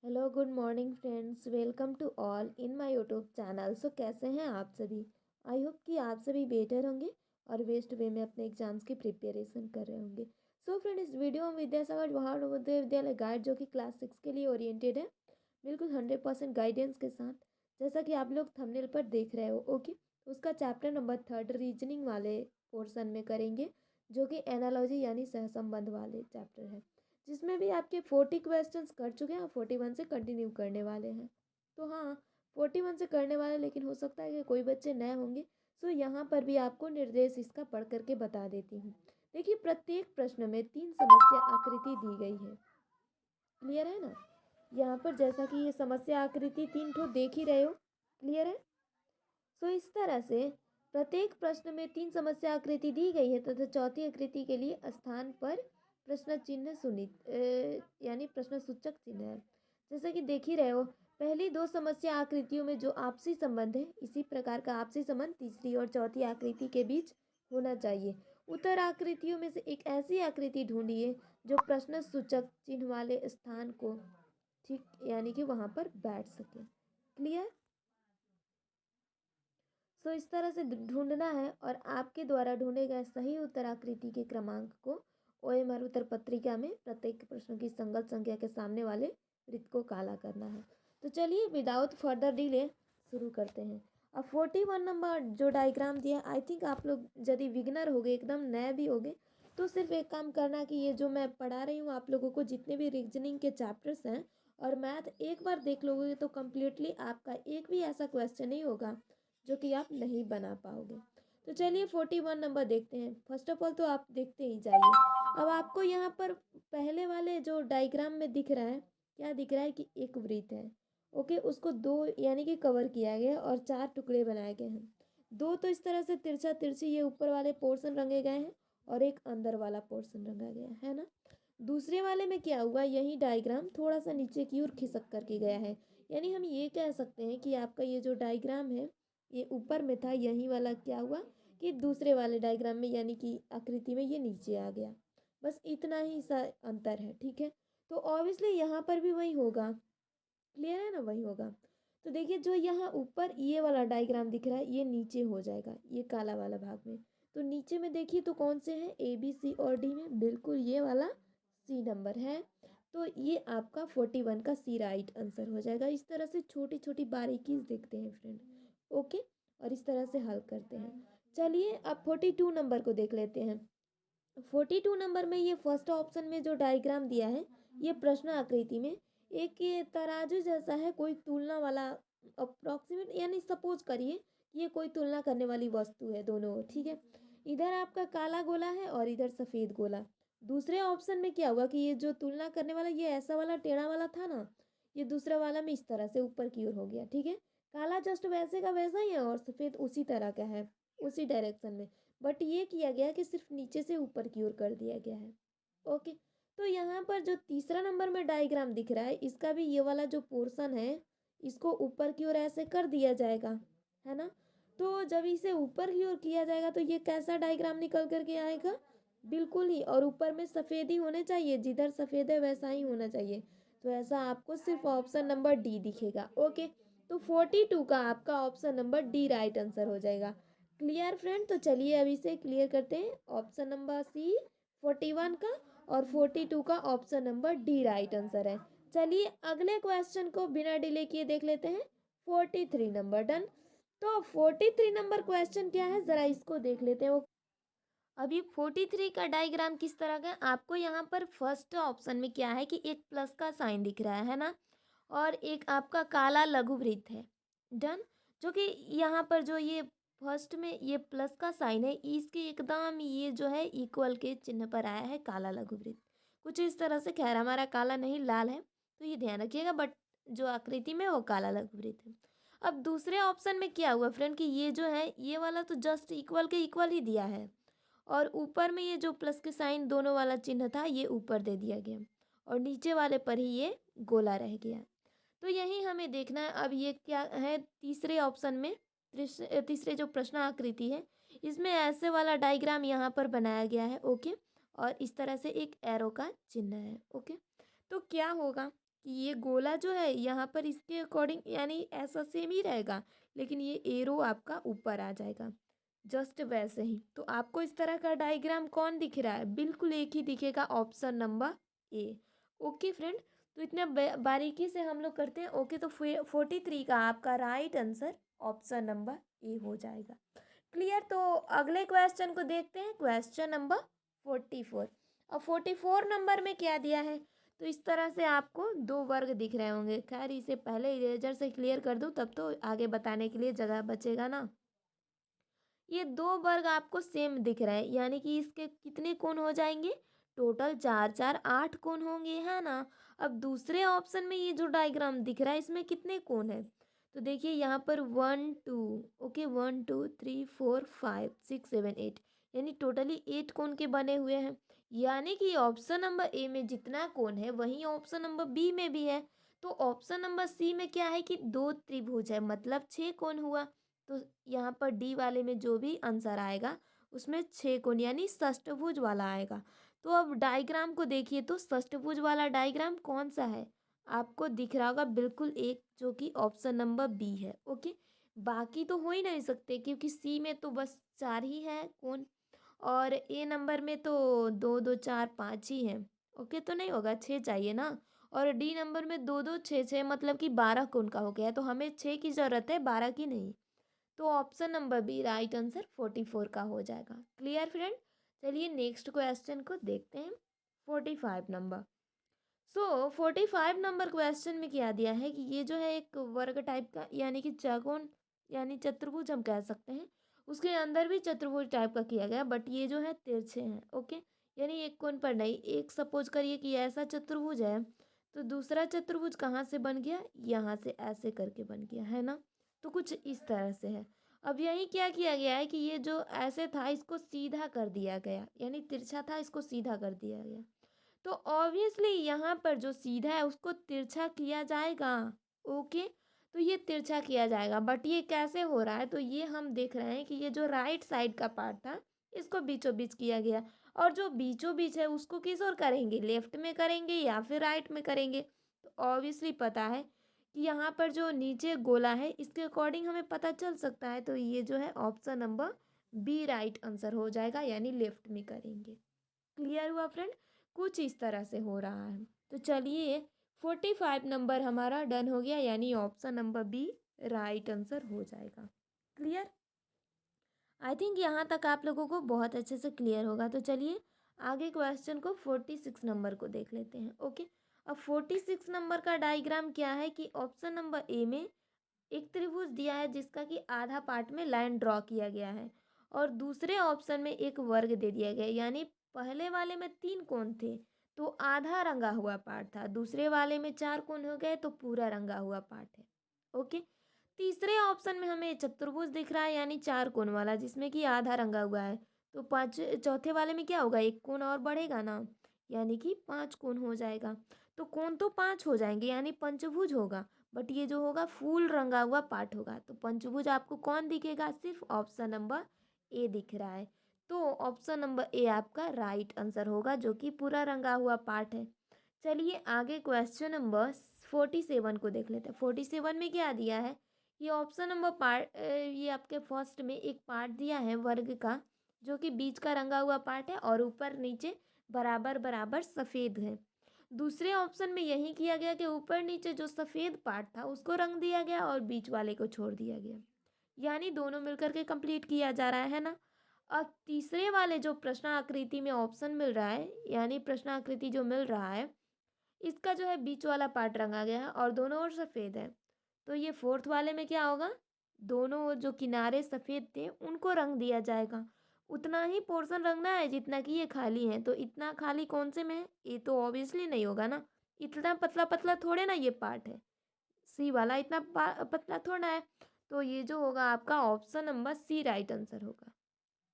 Hello good morning friends, welcome to all in my YouTube channel. So कैसे हैं आप सभी? आई होप कि आप सभी बेटर होंगे और बेस्ट वे में अपने एग्जाम्स की प्रिपरेशन कर रहे होंगे। सो फ्रेंड, इस वीडियो में विद्यासागर जवाहर नवोदय विद्यालय गाइड जो कि क्लास 6 के लिए ओरिएंटेड है, बिल्कुल 100% गाइडेंस के साथ, जैसा कि आप लोग थंबनेल पर देख रहे हो। ओके, उसका चैप्टर नंबर 3 रीजनिंग वाले पोर्शन में करेंगे, जो कि एनालॉजी यानी सहसंबंध वाले चैप्टर है, जिसमें भी आपके 40 क्वेश्चंस कर चुके हैं और 41 से कंटिन्यू करने वाले हैं। तो हाँ, 41 से करने वाले, लेकिन हो सकता है कि कोई बच्चे नए होंगे। सो यहाँ पर भी आपको निर्देश इसका पढ़ करके बता देती हूँ। देखिए, प्रत्येक प्रश्न में 3 समस्या आकृति दी गई है। क्लियर है ना? यहाँ पर जैसा कि ये समस्या आकृति 3 ठो देख ही रहे हो। क्लियर है? सो इस तरह से प्रत्येक प्रश्न में 3 समस्या आकृति दी गई है तथा चौथी आकृति के लिए स्थान पर प्रश्न चिन्ह यानी प्रश्न सूचक चिन्ह है। जैसे कि देख ही रहे हो, पहली 2 समस्या आकृतियों में जो आपसी संबंध है, इसी प्रकार का आपसी संबंध तीसरी और चौथी आकृति के बीच होना चाहिए। उत्तर आकृतियों में से एक ऐसी आकृति ढूंढिए जो प्रश्न सूचक चिन्ह वाले स्थान को ठीक यानी कि वहां पर बैठ सके। क्लियर? सो इस तरह से ढूंढना है और आपके द्वारा ढूंढे गए सही उत्तराकृति के क्रमांक को ओएमआर उत्तर पत्रिका में प्रत्येक प्रश्न की संगत संख्या के सामने वाले वृत्त को काला करना है। तो चलिए विदाउट फर्दर डिले शुरू करते हैं। अब 41 नंबर जो डायग्राम दिया, आई थिंक आप लोग यदि बिगनर हो गए, एकदम नए भी हो गए, तो सिर्फ एक काम करना कि ये जो मैं पढ़ा रही हूँ आप लोगों को, जितने भी रीजनिंग के चैप्टर्स हैं और मैथ एक बार देख लोगे तो कम्प्लीटली आपका एक भी ऐसा क्वेश्चन नहीं होगा जो कि आप नहीं बना पाओगे। तो चलिए 41 नंबर देखते हैं। फर्स्ट ऑफ ऑल तो आप देखते ही जाइए। अब आपको यहाँ पर पहले वाले जो डायग्राम में दिख रहा है, क्या दिख रहा है कि एक वृत्त है। ओके, उसको 2 यानी कि कवर किया गया है और 4 टुकड़े बनाए गए हैं। 2 तो इस तरह से तिरछा तिरछी ये ऊपर वाले पोर्शन रंगे गए हैं और एक अंदर वाला पोर्शन रंगा गया है ना। दूसरे वाले में क्या हुआ, यही डायग्राम थोड़ा सा नीचे की ओर खिसक करके गया है। यानी हम ये कह सकते हैं कि आपका ये जो डायग्राम है, ये ऊपर में था, यही वाला क्या हुआ कि दूसरे वाले डायग्राम में यानी कि आकृति में ये नीचे आ गया। बस इतना ही सा अंतर है। ठीक है, तो ऑब्वियसली यहाँ पर भी वही होगा। क्लियर है ना? वही होगा। तो देखिए, जो यहाँ ऊपर ये वाला डायग्राम दिख रहा है, ये नीचे हो जाएगा ये काला वाला भाग में। तो नीचे में देखिए तो कौन से हैं, ए बी सी और डी में बिल्कुल ये वाला सी नंबर है। तो ये आपका 41 का सी राइट आंसर हो जाएगा। इस तरह से छोटी छोटी बारीकी देखते हैं फ्रेंड। ओके, और इस तरह से हल करते हैं। चलिए अब 42 नंबर को देख लेते हैं। 42 नंबर में ये फर्स्ट ऑप्शन में जो डायग्राम दिया है, ये प्रश्न आकृति में एक ये तराजू जैसा है, कोई तुलना वाला अप्रोक्सीमेट, यानी सपोज करिए कि ये कोई तुलना करने वाली वस्तु है दोनों ओर। ठीक है, इधर आपका काला गोला है और इधर सफ़ेद गोला। दूसरे ऑप्शन में क्या हुआ कि ये जो तुलना करने वाला, ये ऐसा वाला टेढ़ा वाला था ना, ये दूसरा वाला में इस तरह से ऊपर की ओर हो गया। ठीक है, काला जस्ट वैसे का वैसा ही है और सफ़ेद उसी तरह का है, उसी डायरेक्शन में। बट ये किया गया कि सिर्फ नीचे से ऊपर की ओर कर दिया गया है। ओके, तो यहाँ पर जो तीसरा नंबर में डायग्राम दिख रहा है, इसका भी ये वाला जो पोर्शन है, इसको ऊपर की ओर ऐसे कर दिया जाएगा, है ना। तो जब इसे ऊपर की ओर किया जाएगा तो ये कैसा डायग्राम निकल करके आएगा, बिल्कुल ही, और ऊपर में सफ़ेद ही होने चाहिए, जिधर सफ़ेद है वैसा ही होना चाहिए। तो ऐसा आपको सिर्फ ऑप्शन नंबर डी दिखेगा। ओके, तो 42 का आपका option number D right answer हो जाएगा। Clear friend? तो चलिए अभी से क्लियर करते हैं। ऑप्शन नंबर सी 41 का और 42 का option number D right answer है। चलिए अगले क्वेश्चन को बिना डिले किए देख लेते हैं। 43 नंबर डन। तो 43 नंबर क्वेश्चन क्या है, ज़रा इसको देख लेते हैं। वो अभी 43 का डायग्राम किस तरह का है, आपको यहाँ पर फर्स्ट ऑप्शन में क्या है कि एक प्लस का साइन दिख रहा है ना, और एक आपका काला लघु वृत्त है। डन। जो कि यहाँ पर जो ये फर्स्ट में ये प्लस का साइन है, इसके एकदम ये जो है इक्वल के चिन्ह पर आया है काला लघु वृत्त, कुछ इस तरह से। खैर हमारा काला नहीं लाल है, तो ये ध्यान रखिएगा, बट जो आकृति में वो काला लघु वृत्त है। अब दूसरे ऑप्शन में क्या हुआ फ्रेंड कि ये जो है ये वाला तो जस्ट इक्वल के इक्वल ही दिया है, और ऊपर में ये जो प्लस के साइन दोनों वाला चिन्ह था ये ऊपर दे दिया गया, और नीचे वाले पर ही ये गोला रह गया। तो यही हमें देखना है। अब ये क्या है, तीसरे ऑप्शन में तीसरे जो प्रश्न आकृति है, इसमें ऐसे वाला डायग्राम यहाँ पर बनाया गया है। ओके, और इस तरह से एक एरो का चिन्ह है। ओके, तो क्या होगा कि ये गोला जो है यहाँ पर इसके अकॉर्डिंग यानी ऐसा सेम ही रहेगा, लेकिन ये एरो आपका ऊपर आ जाएगा। जस्ट वैसे ही तो आपको इस तरह का डायग्राम कौन दिख रहा है? बिल्कुल एक ही दिखेगा, option number A. Okay friend, तो इतना बारीकी से हम लोग करते हैं। ओके, तो 43 का आपका right answer option number A हो जाएगा। क्लियर? तो अगले क्वेश्चन को देखते हैं, क्वेश्चन नंबर 44। और 44 नंबर में क्या दिया है? तो इस तरह से आपको दो वर्ग दिख रहे होंगे। खैर इसे पहले इरेजर से क्लियर कर दूं, तब तो आगे बताने के लिए जगह बचेगा ना। ये दो वर्ग आपको सेम दिख रहा है, यानी कि इसके कितने कोण हो जाएंगे? टोटल चार चार 8 कोण होंगे, है ना। अब दूसरे ऑप्शन में ये जो डायग्राम दिख रहा है इसमें कितने कोण है? तो देखिए यहाँ पर 1 2, ओके, 1 2 3 4 5 6 7 8, यानी टोटली 8 कोण के बने हुए हैं। यानी कि ऑप्शन नंबर ए में जितना कोण है वही ऑप्शन नंबर बी में भी है। तो ऑप्शन नंबर सी में क्या है कि दो त्रिभुज है, मतलब 6 कोण हुआ। तो यहाँ पर डी वाले में जो भी आंसर आएगा उसमें 6 कोण यानी षष्ठभुज वाला आएगा। तो अब डायग्राम को देखिए, तो षष्ठभुज वाला डायग्राम कौन सा है? आपको दिख रहा होगा बिल्कुल एक, जो कि ऑप्शन नंबर बी है। ओके, बाकी तो हो ही नहीं सकते क्योंकि सी में तो बस 4 ही है कोण, और ए नंबर में तो 2 2 4 5 ही है। ओके, तो नहीं होगा, 6 चाहिए ना। और डी नंबर में 2 2 6 6, मतलब कि 12 कोण का हो गया, तो हमें 6 की ज़रूरत है, 12 की नहीं। तो option number B right answer 44 का हो जाएगा। Clear friend? चलिए नेक्स्ट क्वेश्चन को देखते हैं, 45 नंबर। सो 45 नंबर क्वेश्चन में क्या दिया है कि ये जो है एक वर्ग टाइप का, यानी कि चौकोन यानी चतुर्भुज हम कह सकते हैं। उसके अंदर भी चतुर्भुज टाइप का किया गया, बट ये जो है तिरछे हैं। ओके, यानी एक कोण पर नहीं। एक सपोज करिए कि ऐसा चतुर्भुज है, तो दूसरा चतुर्भुज कहाँ से बन गया? यहाँ से ऐसे करके बन गया, है ना। तो कुछ इस तरह से है। अब यही क्या किया गया है कि ये जो ऐसे था इसको सीधा कर दिया गया, यानी तिरछा था इसको सीधा कर दिया गया। तो ऑब्वियसली यहाँ पर जो सीधा है उसको तिरछा किया जाएगा। ओके, तो ये तिरछा किया जाएगा, बट ये कैसे हो रहा है? तो ये हम देख रहे हैं कि ये जो राइट साइड का पार्ट था इसको बीचों बीच किया गया, और जो बीचों बीच है उसको किस ओर करेंगे? लेफ्ट में करेंगे या फिर राइट में करेंगे? तो ऑब्वियसली पता है कि यहाँ पर जो नीचे गोला है इसके अकॉर्डिंग हमें पता चल सकता है। तो ये जो है option number B right answer हो जाएगा, यानी लेफ्ट में करेंगे। क्लियर हुआ फ्रेंड? कुछ इस तरह से हो रहा है। तो चलिए 45 नंबर हमारा डन हो गया, यानी option number B right answer हो जाएगा। क्लियर? आई थिंक यहाँ तक आप लोगों को बहुत अच्छे से क्लियर होगा। तो चलिए आगे क्वेश्चन को 46 नंबर को देख लेते हैं। ओके, अब 46 नंबर का डायग्राम क्या है कि ऑप्शन नंबर ए में एक त्रिभुज दिया है जिसका कि आधा पार्ट में लाइन ड्रॉ किया गया है, और दूसरे ऑप्शन में एक वर्ग दे दिया गया, यानी पहले वाले में 3 कोण थे तो आधा रंगा हुआ पार्ट था, दूसरे वाले में 4 कोण हो गए तो पूरा रंगा हुआ पार्ट है। ओके, तीसरे ऑप्शन में हमें चतुर्भुज दिख रहा है, यानी 4 कोण वाला जिसमें कि आधा रंगा हुआ है। तो पाँच चौथे वाले में क्या होगा? एक कोण और बढ़ेगा ना, यानी कि 5 कोण हो जाएगा। तो कोण तो 5 हो जाएंगे, यानी पंचभुज होगा। बट ये जो होगा फुल रंगा हुआ पार्ट होगा। तो पंचभुज आपको कौन दिखेगा? सिर्फ ऑप्शन नंबर ए दिख रहा है। तो ऑप्शन नंबर ए आपका राइट आंसर होगा, जो कि पूरा रंगा हुआ पार्ट है। चलिए आगे क्वेश्चन नंबर 47 को देख लेते हैं। 47 में क्या दिया है? ये ऑप्शन नंबर पार्ट, ये आपके फर्स्ट में एक पार्ट दिया है वर्ग का, जो कि बीच का रंगा हुआ पार्ट है और ऊपर नीचे बराबर बराबर सफ़ेद है। दूसरे ऑप्शन में यही किया गया कि ऊपर नीचे जो सफ़ेद पार्ट था उसको रंग दिया गया और बीच वाले को छोड़ दिया गया, यानी दोनों मिलकर के कंप्लीट किया जा रहा है ना। और तीसरे वाले जो प्रश्न आकृति में ऑप्शन मिल रहा है, यानी प्रश्न आकृति जो मिल रहा है, इसका जो है बीच वाला पार्ट रंगा गया है और दोनों ओर सफ़ेद है। तो ये फोर्थ वाले में क्या होगा? दोनों ओर जो किनारे सफ़ेद थे उनको रंग दिया जाएगा। उतना ही पोर्शन रंगना है जितना कि ये खाली है। तो इतना खाली कौन से में है? ये तो ऑब्वियसली नहीं होगा ना, इतना पतला पतला थोड़े ना ये पार्ट है। सी वाला इतना पतला थोड़ा है। तो ये जो होगा आपका option number C right answer होगा।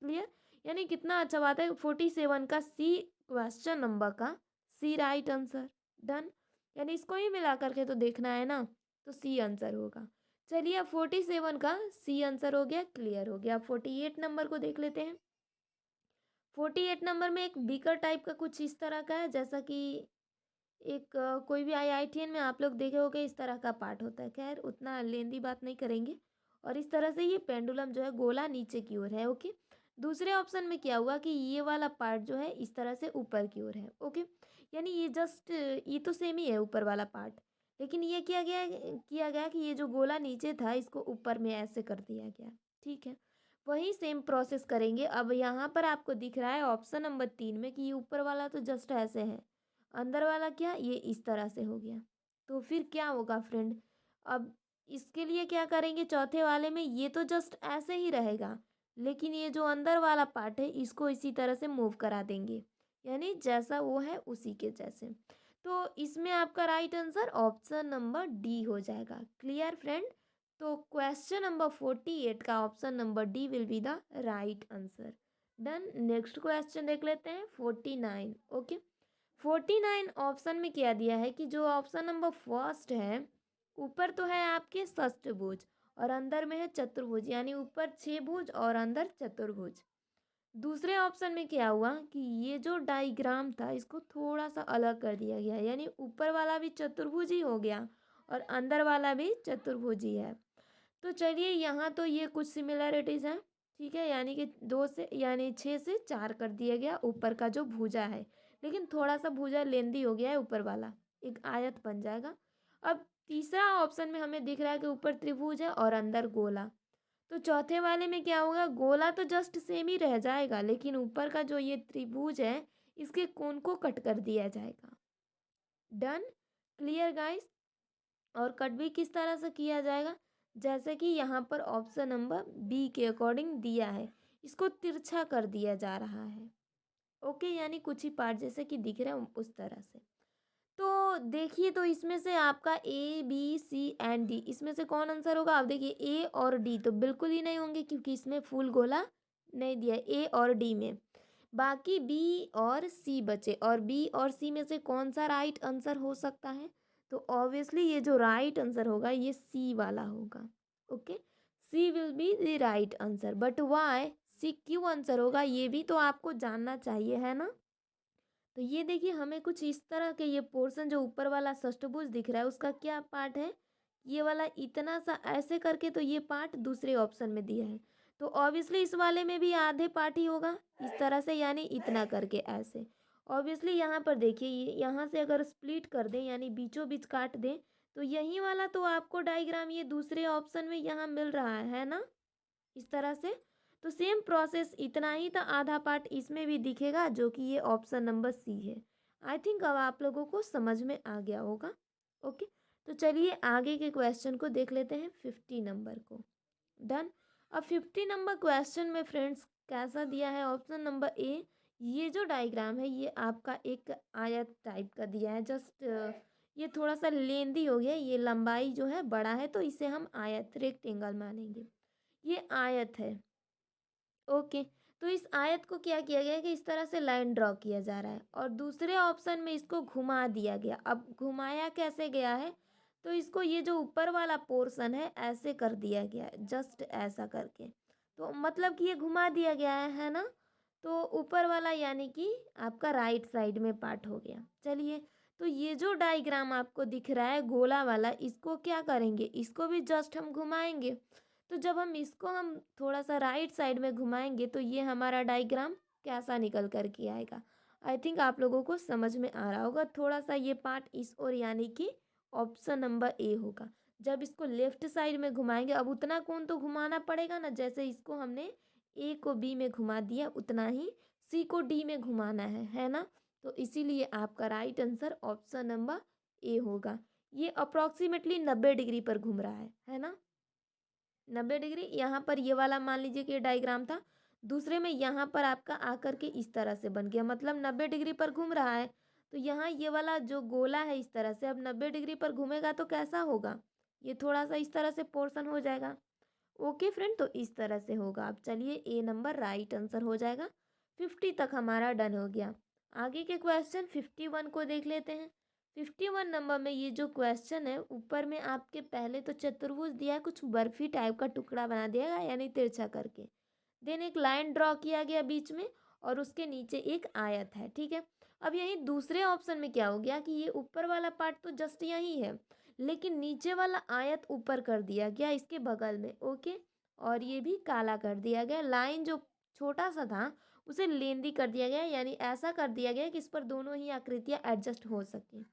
क्लियर? यानी कितना अच्छा बात है, 47 का सी क्वेश्चन नंबर का सी राइट आंसर। डन, यानी इसको ही मिला करके तो देखना है ना, तो सी आंसर होगा। चलिए अब 47 का सी आंसर हो गया, क्लियर हो गया। 48 नंबर को देख लेते हैं। 48 नंबर में एक बीकर टाइप का कुछ इस तरह का है, जैसा कि कोई भी आईआईटीएन में आप लोग देखे होंगे इस तरह का पार्ट होता है। खैर उतना लेंदी बात नहीं करेंगे। और इस तरह से ये पेंडुलम जो है गोला नीचे की ओर है। ओके, दूसरे ऑप्शन में क्या हुआ कि ये वाला पार्ट जो है इस तरह से ऊपर की ओर है। ओके, यानी ये तो सेम ही है ऊपर वाला पार्ट, लेकिन ये किया गया कि ये जो गोला नीचे था इसको ऊपर में ऐसे कर दिया गया। ठीक है, वही सेम प्रोसेस करेंगे। अब यहाँ पर आपको दिख रहा है ऑप्शन नंबर 3 में कि ये ऊपर वाला तो जस्ट ऐसे है, अंदर वाला क्या ये इस तरह से हो गया। तो फिर क्या होगा फ्रेंड, अब इसके लिए क्या करेंगे, चौथे वाले में ये तो जस्ट ऐसे ही रहेगा, लेकिन ये जो अंदर वाला पार्ट है इसको इसी तरह से मूव करा देंगे, यानी जैसा वो है उसी के जैसे। तो इसमें आपका right answer option number D हो जाएगा। Clear friend? तो क्वेश्चन नंबर 48 का option number D will be the right answer. Done. Next question देख लेते हैं 49। ओके, 49 ऑप्शन में क्या दिया है कि जो ऑप्शन नंबर फर्स्ट है, ऊपर तो है आपके षष्ठभुज और अंदर में है चतुर्भुज, यानी ऊपर 6 भुज और अंदर चतुर्भुज। दूसरे ऑप्शन में क्या हुआ कि ये जो डायग्राम था इसको थोड़ा सा अलग कर दिया गया, यानी ऊपर वाला भी चतुर्भुज ही हो गया और अंदर वाला भी चतुर्भुज ही है। तो चलिए यहाँ तो ये कुछ सिमिलरिटीज़ हैं। ठीक है, यानी कि 6 से 4 कर दिया गया ऊपर का जो भुजा है, लेकिन थोड़ा सा भुजा लेंदी हो गया है ऊपर वाला, एक आयत बन जाएगा। अब तीसरा ऑप्शन में हमें दिख रहा है कि ऊपर त्रिभुज है और अंदर गोला। तो चौथे वाले में क्या होगा, गोला तो जस्ट सेम ही रह जाएगा, लेकिन ऊपर का जो ये त्रिभुज है इसके कोण को कट कर दिया जाएगा। डन। Clear guys? और कट भी किस तरह से किया जाएगा, जैसे कि यहाँ पर ऑप्शन नंबर बी के अकॉर्डिंग दिया है, इसको तिरछा कर दिया जा रहा है। ओके, यानी कुछ ही पार्ट जैसे कि दिख रहे हैं उस तरह से। तो देखिए, तो इसमें से आपका A B C and D, इसमें से कौन आंसर होगा? आप देखिए ए और डी तो बिल्कुल ही नहीं होंगे क्योंकि इसमें फुल गोला नहीं दिया, ए और डी में। बाकी बी और सी बचे, और बी और सी में से कौन सा राइट आंसर हो सकता है? तो ऑब्वियसली ये जो राइट आंसर होगा ये सी वाला होगा। Okay, C will be the right answer. But why C क्यों आंसर होगा ये भी तो आपको जानना चाहिए, है ना? तो ये देखिए, हमें कुछ इस तरह के ये पोर्शन जो ऊपर वाला षष्ठभुज दिख रहा है उसका क्या पार्ट है, ये वाला इतना सा ऐसे करके, तो ये पार्ट दूसरे ऑप्शन में दिया है। तो ऑब्वियसली इस वाले में भी आधे पार्ट ही होगा इस तरह से, यानी इतना करके ऐसे। ऑब्वियसली यहाँ पर देखिए, ये यहाँ से अगर स्प्लिट कर दें यानी बीचों बीच काट दें, तो यही वाला तो आपको डायग्राम ये दूसरे ऑप्शन में यहाँ मिल रहा है ना, इस तरह से। तो सेम प्रोसेस इतना ही था, आधा पार्ट इसमें भी दिखेगा जो कि ये ऑप्शन नंबर सी है। आई थिंक अब आप लोगों को समझ में आ गया होगा। ओके, तो चलिए आगे के क्वेश्चन को देख लेते हैं 50 नंबर को। डन। अब 50 नंबर क्वेश्चन में फ्रेंड्स कैसा दिया है, ऑप्शन नंबर ए, ये जो डायग्राम है ये आपका एक आयत टाइप का दिया है। जस्ट ये थोड़ा सा लेंदी हो गया, ये लंबाई जो है बड़ा है तो इसे हम आयत रेक्टेंगल मानेंगे। ये आयत है। ओके, तो इस आयत को क्या किया गया है कि इस तरह से लाइन ड्रॉ किया जा रहा है और दूसरे ऑप्शन में इसको घुमा दिया गया। अब घुमाया कैसे गया है, तो इसको ये जो ऊपर वाला पोर्शन है ऐसे कर दिया गया है, जस्ट ऐसा करके। तो मतलब कि ये घुमा दिया गया है ना। तो ऊपर वाला यानी कि आपका राइट साइड में पार्ट हो गया। चलिए, तो ये जो डायग्राम आपको दिख रहा है गोला वाला, इसको क्या करेंगे, इसको भी जस्ट हम घुमाएंगे। तो जब हम थोड़ा सा राइट साइड में घुमाएंगे तो ये हमारा डायग्राम कैसा निकल कर के आएगा। आई थिंक आप लोगों को समझ में आ रहा होगा। थोड़ा सा ये पार्ट इस ओर, यानी कि ऑप्शन नंबर ए होगा। जब इसको लेफ्ट साइड में घुमाएंगे, अब उतना कोण तो घुमाना पड़ेगा ना, जैसे इसको हमने ए को बी में घुमा दिया उतना ही सी को डी में घुमाना है ना। तो इसीलिए आपका right answer option number A होगा। ये अप्रॉक्सीमेटली 90 डिग्री पर घूम रहा है ना। 90 डिग्री, यहाँ पर ये वाला मान लीजिए कि डायग्राम था, दूसरे में यहाँ पर आपका आकर के इस तरह से बन गया, मतलब 90 डिग्री पर घूम रहा है। तो यहाँ ये वाला जो गोला है इस तरह से अब 90 डिग्री पर घूमेगा तो कैसा होगा, ये थोड़ा सा इस तरह से पोर्शन हो जाएगा। ओके फ्रेंड, तो इस तरह से होगा। अब चलिए ए नंबर राइट आंसर हो जाएगा। 50 तक हमारा डन हो गया। आगे के क्वेश्चन 51 को देख लेते हैं। 51 नंबर में ये जो क्वेश्चन है, ऊपर में आपके पहले तो चतुर्भुज दिया है, कुछ बर्फी टाइप का टुकड़ा बना दिया गया यानी तिरछा करके, देन एक लाइन ड्रॉ किया गया बीच में और उसके नीचे एक आयत है। ठीक है, अब यही दूसरे ऑप्शन में क्या हो गया कि ये ऊपर वाला पार्ट तो जस्ट यही है, लेकिन नीचे वाला आयत ऊपर कर दिया गया इसके बगल में। ओके, और ये भी काला कर दिया गया। लाइन जो छोटा सा था उसे लेंदी कर दिया गया, यानी ऐसा कर दिया गया कि इस पर दोनों ही आकृतियां एडजस्ट हो सकें।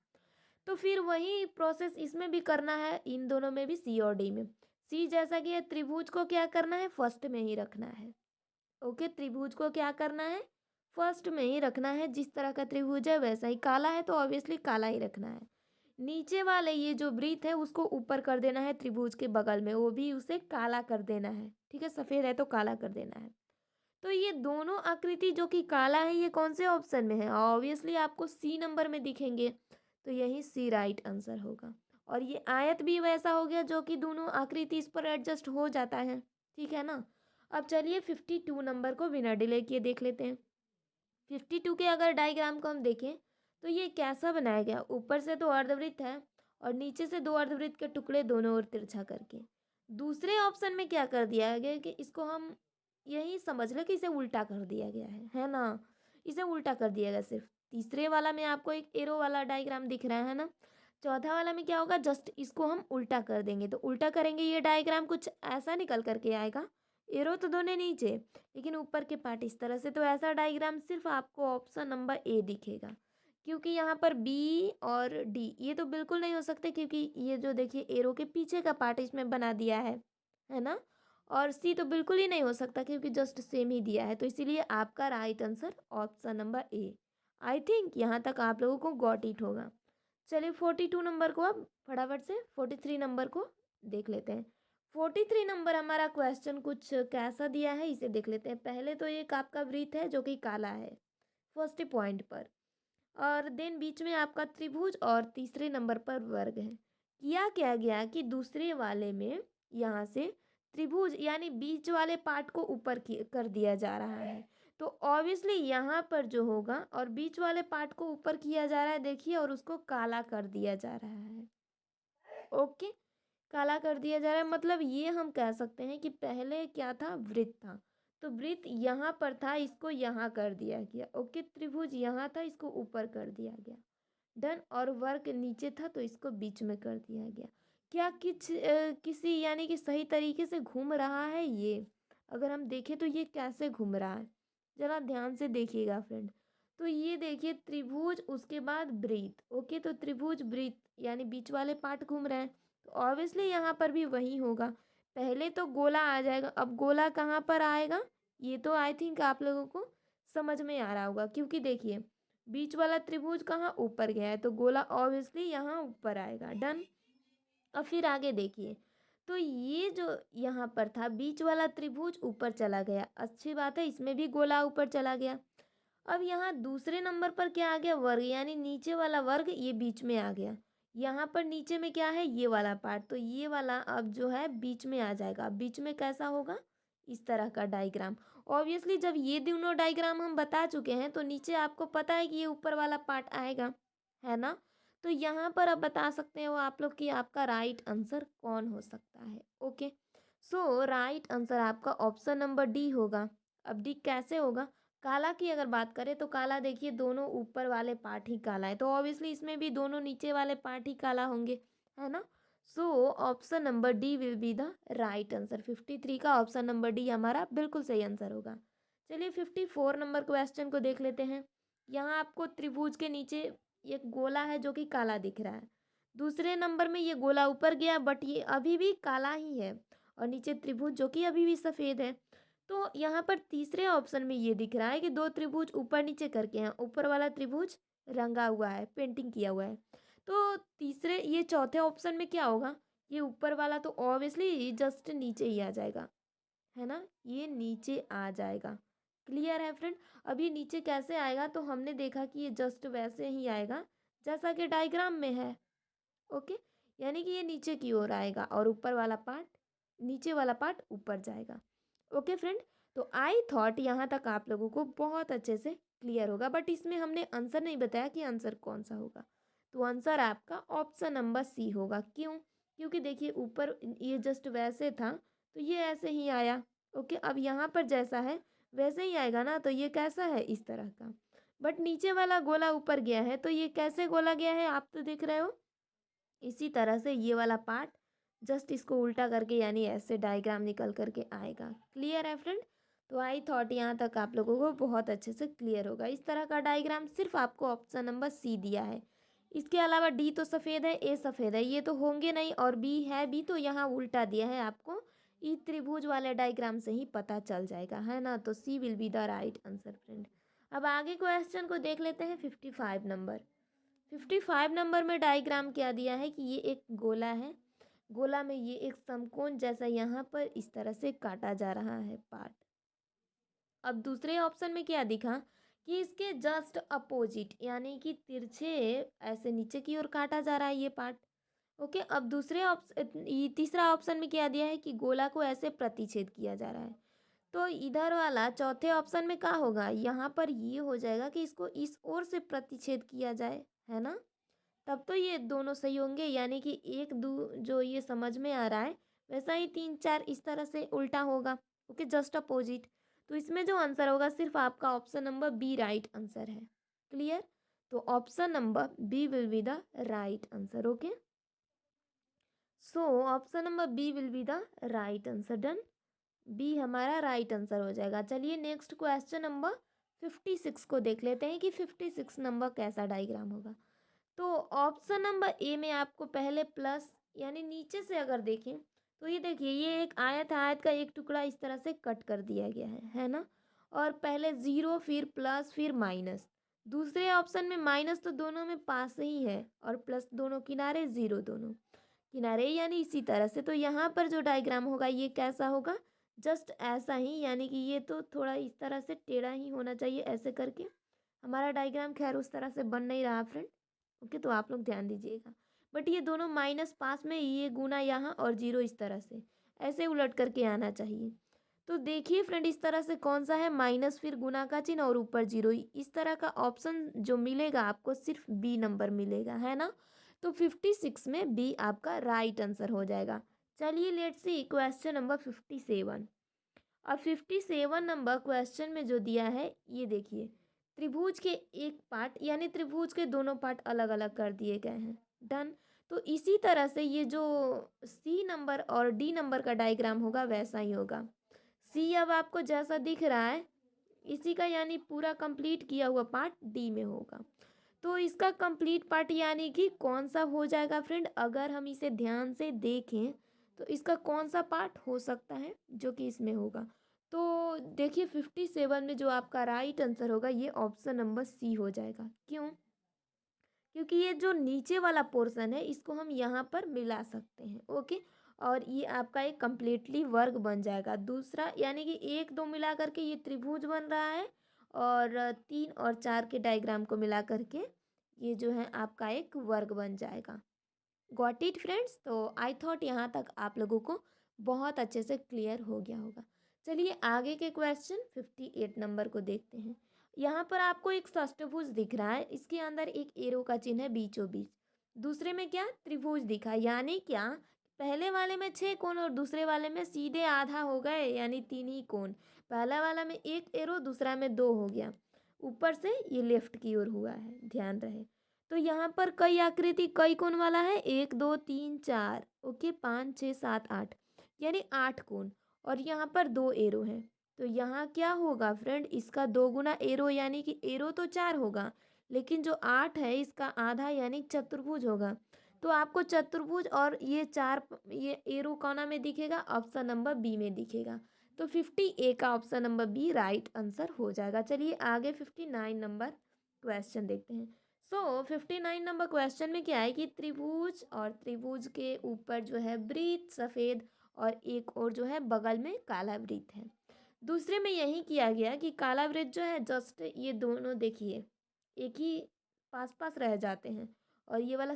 तो फिर वही प्रोसेस इसमें भी करना है, इन दोनों में भी, सी और डी में। सी जैसा कि है, त्रिभुज को क्या करना है, फर्स्ट में ही रखना है। ओके, त्रिभुज को क्या करना है, फर्स्ट में ही रखना है। जिस तरह का त्रिभुज है वैसा ही, काला है तो ऑब्वियसली काला ही रखना है। नीचे वाले ये जो वृत्त है उसको ऊपर कर देना है त्रिभुज के बगल में, वो भी उसे काला कर देना है। ठीक है, सफ़ेद है तो काला कर देना है। तो ये दोनों आकृति जो कि काला है, ये कौन से ऑप्शन में है, ऑब्वियसली आपको सी नंबर में दिखेंगे। तो यही सी राइट आंसर होगा। और ये आयत भी वैसा हो गया जो कि दोनों आकृति इस पर एडजस्ट हो जाता है। ठीक है ना। अब चलिए 52 नंबर को बिना डिले किए देख लेते हैं। 52 के अगर डायग्राम को हम देखें तो ये कैसा बनाया गया, ऊपर से तो अर्धवृत्त है और नीचे से दो अर्धवृत्त के टुकड़े दोनों ओर तिरछा करके। दूसरे ऑप्शन में क्या कर दिया गया कि इसको हम यही समझ लो कि इसे उल्टा कर दिया गया है ना। इसे उल्टा कर दिया गया सिर्फ। तीसरे वाला में आपको एक एरो वाला डायग्राम दिख रहा है ना। चौथा वाला में क्या होगा, जस्ट इसको हम उल्टा कर देंगे। तो उल्टा करेंगे, ये डायग्राम कुछ ऐसा निकल करके आएगा। एरो तो दोनों नीचे, लेकिन ऊपर के पार्ट इस तरह से। तो ऐसा डायग्राम सिर्फ आपको ऑप्शन नंबर ए दिखेगा, क्योंकि यहाँ पर बी और डी ये तो बिल्कुल नहीं हो सकते, क्योंकि ये जो देखिए एरो के पीछे का पार्ट इसमें बना दिया है ना। और सी तो बिल्कुल ही नहीं हो सकता, क्योंकि जस्ट सेम ही दिया है। तो इसीलिए आपका right answer option number A. I think यहाँ तक आप लोगों को गॉट इट होगा। चलिए 42 नंबर को अब फटाफट से 43 नंबर को देख लेते हैं। 43 नंबर हमारा क्वेश्चन कुछ कैसा दिया है इसे देख लेते हैं। पहले तो एक आपका वृत्त है जो कि काला है फर्स्ट पॉइंट पर, और देन बीच में आपका त्रिभुज, और तीसरे नंबर पर वर्ग है। किया क्या गया कि दूसरे वाले में यहाँ से त्रिभुज यानी बीच वाले पार्ट को ऊपर कर दिया जा रहा है। तो ऑब्वियसली यहाँ पर जो होगा, और बीच वाले पार्ट को ऊपर किया जा रहा है देखिए, और उसको काला कर दिया जा रहा है। ओके, काला कर दिया जा रहा है, मतलब ये हम कह सकते हैं कि पहले क्या था, वृत्त था। तो वृत्त यहाँ पर था, इसको यहाँ कर दिया गया। ओके, त्रिभुज यहाँ था, इसको ऊपर कर दिया गया। डन। और वर्ग नीचे था तो इसको बीच में कर दिया गया। क्या किसी यानी कि सही तरीके से घूम रहा है ये, अगर हम देखें तो ये कैसे घूम रहा है, जरा ध्यान से देखिएगा फ्रेंड। तो ये देखिए त्रिभुज, उसके बाद वृत्त। ओके, तो त्रिभुज वृत्त यानी बीच वाले पार्ट घूम रहे हैं। तो ऑब्वियसली यहाँ पर भी वही होगा। पहले तो गोला आ जाएगा। अब गोला कहाँ पर आएगा, ये तो आई थिंक आप लोगों को समझ में आ रहा होगा, क्योंकि देखिए बीच वाला त्रिभुज कहाँ, ऊपर गया है, तो गोला ऑब्वियसली यहाँ ऊपर आएगा। डन। अब फिर आगे देखिए, तो ये जो यहाँ पर था बीच वाला त्रिभुज ऊपर चला गया, अच्छी बात है, इसमें भी गोला ऊपर चला गया। अब यहाँ दूसरे नंबर पर क्या आ गया, वर्ग, यानी नीचे वाला वर्ग ये बीच में आ गया। यहाँ पर नीचे में क्या है, ये वाला पार्ट, तो ये वाला अब जो है बीच में आ जाएगा। अब बीच में कैसा होगा, इस तरह का डायग्राम। ऑब्वियसली जब ये दोनों डायग्राम हम बता चुके हैं तो नीचे आपको पता है कि ये ऊपर वाला पार्ट आएगा, है ना। तो यहाँ पर अब बता सकते हो आप लोग कि आपका राइट आंसर कौन हो सकता है। ओके, सो राइट आंसर आपका ऑप्शन नंबर डी होगा। अब डी कैसे होगा, काला की अगर बात करें तो काला देखिए दोनों ऊपर वाले पार्ट ही काला है, तो ऑब्वियसली इसमें भी दोनों नीचे वाले पार्ट ही काला होंगे, है ना। सो option number D will be the right answer. 53 का ऑप्शन नंबर डी हमारा बिल्कुल सही आंसर होगा। चलिए 54 नंबर क्वेश्चन को देख लेते हैं। यहाँ आपको त्रिभुज के नीचे एक गोला है जो कि काला दिख रहा है। दूसरे नंबर में ये गोला ऊपर गया, बट ये अभी भी काला ही है, और नीचे त्रिभुज जो कि अभी भी सफ़ेद है। तो यहाँ पर तीसरे ऑप्शन में ये दिख रहा है कि दो त्रिभुज ऊपर नीचे करके हैं, ऊपर वाला त्रिभुज रंगा हुआ है, पेंटिंग किया हुआ है। तो तीसरे ये चौथे ऑप्शन में क्या होगा, ये ऊपर वाला तो ऑब्वियसली जस्ट नीचे ही आ जाएगा, है ना, ये नीचे आ जाएगा। क्लियर है फ्रेंड। अभी नीचे कैसे आएगा, तो हमने देखा कि ये जस्ट वैसे ही आएगा जैसा कि डायग्राम में है। ओके, यानी कि ये नीचे की ओर आएगा और ऊपर वाला पार्ट, नीचे वाला पार्ट ऊपर जाएगा। ओके फ्रेंड, तो आई थॉट यहाँ तक आप लोगों को बहुत अच्छे से क्लियर होगा, बट इसमें हमने आंसर नहीं बताया कि आंसर कौन सा होगा। तो आंसर आपका ऑप्शन नंबर सी होगा। क्यों, क्योंकि देखिए ऊपर ये जस्ट वैसे था तो ये ऐसे ही आया। ओके, अब यहाँ पर जैसा है वैसे ही आएगा ना, तो ये कैसा है, इस तरह का। बट नीचे वाला गोला ऊपर गया है, तो ये कैसे गोला गया है आप तो देख रहे हो। इसी तरह से ये वाला पार्ट जस्ट इसको उल्टा करके यानी ऐसे डायग्राम निकल करके आएगा। क्लियर है फ्रेंड। तो आई थॉट यहाँ तक आप लोगों को बहुत अच्छे से क्लियर होगा। इस तरह का डायग्राम सिर्फ आपको ऑप्शन नंबर सी दिया है। इसके अलावा डी तो सफ़ेद है, ए सफ़ेद है, ये तो होंगे नहीं, और बी है, बी तो यहाँ उल्टा दिया है आपको। ई त्रिभुज वाले डायग्राम से ही पता चल जाएगा, है ना। तो C will be the right answer friend. अब आगे क्वेश्चन को देख लेते हैं 55 नंबर। 55 नंबर में डायग्राम क्या दिया है कि ये एक गोला है, गोला में ये एक समकोण जैसा यहाँ पर इस तरह से काटा जा रहा है पार्ट। अब दूसरे ऑप्शन में क्या दिखा कि इसके जस्ट अपोजिट यानी कि तिरछे ऐसे नीचे की ओर काटा जा रहा है ये पार्ट। ओके, अब दूसरे ऑप्शन, तीसरा ऑप्शन में क्या दिया है कि गोला को ऐसे प्रतिच्छेद किया जा रहा है। तो इधर वाला चौथे ऑप्शन में क्या होगा, यहाँ पर ये हो जाएगा कि इसको इस ओर से प्रतिच्छेद किया जाए, है ना। तब तो ये दोनों सही होंगे, यानी कि एक दो जो ये समझ में आ रहा है वैसा ही तीन चार इस तरह से उल्टा होगा। Okay, just opposite. तो इसमें जो आंसर होगा सिर्फ आपका option number B right answer है। क्लियर। तो option number B will be the right answer. Okay, so option number B will be the right answer. Done, B हमारा राइट आंसर हो जाएगा। चलिए नेक्स्ट क्वेश्चन नंबर 56 को देख लेते हैं कि 56 नंबर कैसा डायग्राम होगा। तो ऑप्शन नंबर ए में आपको पहले प्लस यानी नीचे से अगर देखें तो ये देखिए ये एक आयत है, आयत का एक टुकड़ा इस तरह से कट कर दिया गया है ना। और पहले ज़ीरो फिर प्लस फिर माइनस। दूसरे ऑप्शन में माइनस तो दोनों में पास ही है और प्लस दोनों किनारे, ज़ीरो दोनों किनारे, यानी इसी तरह से। तो यहाँ पर जो डायग्राम होगा ये कैसा होगा, जस्ट ऐसा ही, यानी कि ये तो थोड़ा इस तरह से टेढ़ा ही होना चाहिए ऐसे करके। हमारा डायग्राम खैर उस तरह से बन नहीं रहा फ्रेंड। ओके, तो आप लोग ध्यान दीजिएगा। बट ये दोनों माइनस पास में, ये गुना यहाँ और जीरो इस तरह से ऐसे उलट करके आना चाहिए। तो देखिए फ्रेंड इस तरह से कौन सा है, माइनस फिर गुना का चिन्ह और ऊपर जीरो, इस तरह का ऑप्शन जो मिलेगा आपको सिर्फ बी नंबर मिलेगा, है ना। तो 56 में बी आपका राइट आंसर हो जाएगा। चलिए लेट्स सी क्वेश्चन नंबर 57। और 57 नंबर क्वेश्चन में जो दिया है ये देखिए, त्रिभुज के एक पार्ट यानी त्रिभुज के दोनों पार्ट अलग अलग कर दिए गए हैं। डन। तो इसी तरह से ये जो सी नंबर और डी नंबर का डायग्राम होगा वैसा ही होगा। सी अब आपको जैसा दिख रहा है इसी का यानी पूरा कंप्लीट किया हुआ पार्ट डी में होगा। तो इसका कंप्लीट पार्ट यानी कि कौन सा हो जाएगा फ्रेंड, अगर हम इसे ध्यान से देखें तो इसका कौन सा पार्ट हो सकता है जो कि इसमें होगा। तो देखिए 57 में जो आपका राइट आंसर होगा ये ऑप्शन नंबर सी हो जाएगा। क्यों, क्योंकि ये जो नीचे वाला पोर्शन है इसको हम यहाँ पर मिला सकते हैं। ओके, और ये आपका एक कम्प्लीटली वर्ग बन जाएगा। दूसरा यानी कि एक दो मिला करके ये त्रिभुज बन रहा है, और तीन और चार के डायग्राम को मिला करके ये जो है आपका एक वर्ग बन जाएगा। Got it friends. तो आई थॉट यहाँ तक आप लोगों को बहुत अच्छे से क्लियर हो गया होगा। चलिए आगे के क्वेश्चन 58 नंबर को देखते हैं। यहाँ पर आपको एक षष्ठभुज दिख रहा है, इसके अंदर एक एरो का चिन्ह है बीचों बीच। दूसरे में क्या, त्रिभुज दिखा, यानी क्या, पहले वाले में 6 कोण और दूसरे वाले में सीधे आधा हो गए यानी 3 ही कोण। पहला वाला में एक एरो, दूसरा में 2 हो गया। ऊपर से ये लेफ्ट की ओर हुआ है, ध्यान रहे। तो यहाँ पर कई आकृति कई कोण वाला है, 1 2 3 4, ओके, 5 6 7 8 यानी 8 कोण। और यहाँ पर 2 एरो हैं। तो यहाँ क्या होगा फ्रेंड, इसका 2 गुना एरो यानी कि एरो तो 4 होगा, लेकिन जो 8 है इसका आधा यानी चतुर्भुज होगा। तो आपको चतुर्भुज और ये 4 ये एरो कोना में दिखेगा, ऑप्शन नंबर बी में दिखेगा। तो 50A का option number B right answer हो जाएगा। चलिए आगे 59 नंबर क्वेश्चन देखते हैं। सो 59 नंबर क्वेश्चन में क्या है कि त्रिभुज और त्रिभुज के ऊपर जो है वृत्त सफ़ेद और एक और जो है बगल में काला वृत्त है। दूसरे में यही किया गया कि काला वृत्त जो है जस्ट ये दोनों देखिए एक ही पास पास रह जाते हैं, और ये वाला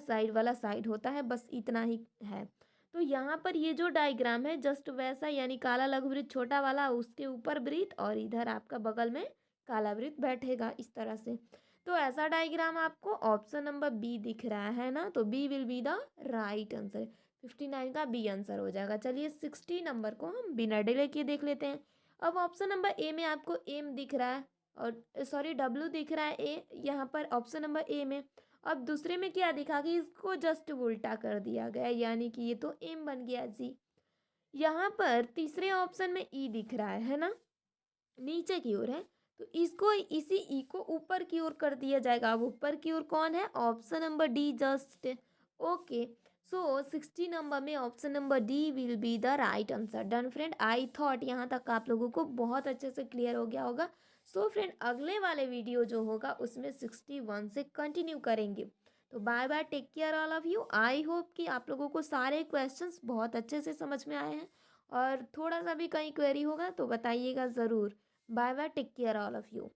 साइड होता है, बस इतना ही है। तो यहाँ पर ये जो डायग्राम है जस्ट वैसा, यानी काला लघु वृत्त छोटा वाला उसके ऊपर वृत्त और इधर आपका बगल में काला वृत्त बैठेगा इस तरह से। तो ऐसा डायग्राम आपको ऑप्शन नंबर बी दिख रहा है ना, तो B will be the right answer. 59 का बी आंसर हो जाएगा। चलिए 60 नंबर को हम बिना डिले किए देख लेते हैं। अब ऑप्शन नंबर ए में आपको एम दिख रहा है, और सॉरी डब्लू दिख रहा है ए यहाँ पर ऑप्शन नंबर ए में। अब दूसरे में क्या दिखा कि इसको जस्ट उल्टा कर दिया गया, यानी कि ये तो एम बन गया जी। यहाँ पर तीसरे ऑप्शन में ई दिख रहा है ना, नीचे की ओर है, तो इसको इसी ई को ऊपर की ओर कर दिया जाएगा। अब ऊपर की ओर कौन है, option number D just. Okay, so 60 number में option number D will be the right answer. Done friend, I thought यहाँ तक आप लोगों को बहुत अच्छे से क्लियर हो गया होगा। सो फ्रेंड, अगले वाले वीडियो जो होगा उसमें 61 से कंटिन्यू करेंगे। तो bye bye, take care all of you. I hope कि आप लोगों को सारे क्वेश्चंस बहुत अच्छे से समझ में आए हैं, और थोड़ा सा भी कहीं क्वेरी होगा तो बताइएगा ज़रूर। Bye bye, take care all of you.